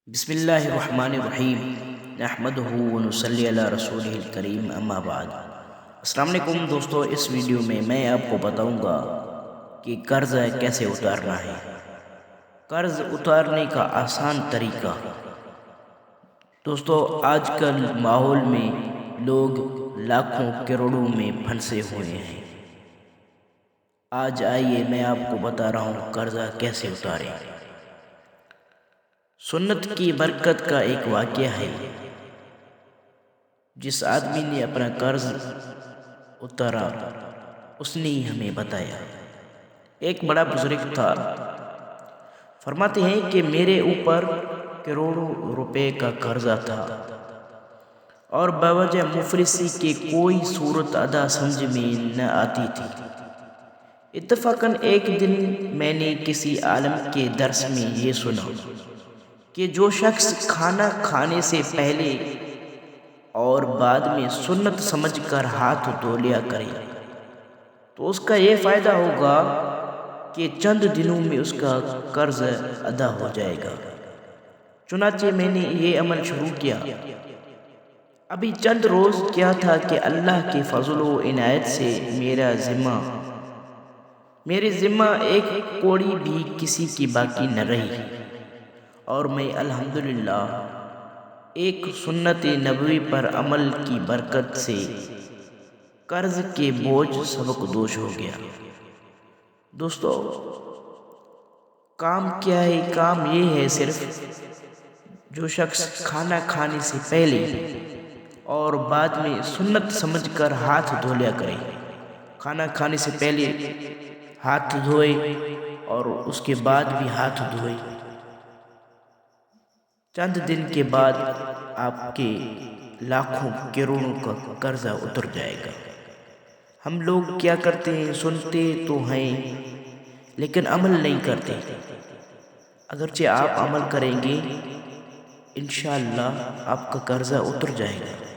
بسم اللہ الرحمن الرحیم نحمدہ ونصلی علی رسولہ الکریم اما بعد۔ السلام علیکم دوستو، اس ویڈیو میں آپ کو بتاؤں گا کہ قرض کیسے اتارنا ہے۔ قرض اتارنے کا آسان طریقہ۔ دوستو، آج کل ماحول میں لوگ لاکھوں کروڑوں میں پھنسے ہوئے ہیں۔ آج آئیے میں آپ کو بتا رہا ہوں قرضہ کیسے اتاریں۔ سنت کی برکت کا ایک واقعہ ہے۔ جس آدمی نے اپنا قرض اتارا اس نے ہمیں بتایا۔ ایک بڑا بزرگ تھا، فرماتے ہیں کہ میرے اوپر کروڑوں روپے کا قرضہ تھا اور بوجہ مفلسی کے کوئی صورت ادا سمجھ میں نہ آتی تھی۔ اتفاقاً ایک دن میں نے کسی عالم کے درس میں یہ سنا کہ جو شخص کھانا کھانے سے پہلے اور بعد میں سنت سمجھ کر ہاتھ دھو لیا کرے تو اس کا یہ فائدہ ہوگا کہ چند دنوں میں اس کا قرض ادا ہو جائے گا۔ چنانچہ میں نے یہ عمل شروع کیا۔ ابھی چند روز کیا تھا کہ اللہ کے فضل و عنایت سے میرے ذمہ ایک کوڑی بھی کسی کی باقی نہ رہی اور میں الحمدللہ ایک سنت نبوی پر عمل کی برکت سے قرض کے بوجھ سبکدوش ہو گیا۔ دوستو، کام کیا ہے؟ کام یہ ہے صرف جو شخص کھانا کھانے سے پہلے اور بعد میں سنت سمجھ کر ہاتھ دھو لیا کرے۔ کھانا کھانے سے پہلے ہاتھ دھوئے اور اس کے بعد بھی ہاتھ دھوئے۔ چند دن کے بعد آپ کے لاکھوں کروڑوں کا قرضہ اتر جائے گا۔ ہم لوگ کیا کرتے ہیں؟ سنتے تو ہیں لیکن عمل نہیں کرتے۔ اگرچہ آپ عمل کریں گے انشاءاللہ آپ کا قرضہ اتر جائے گا۔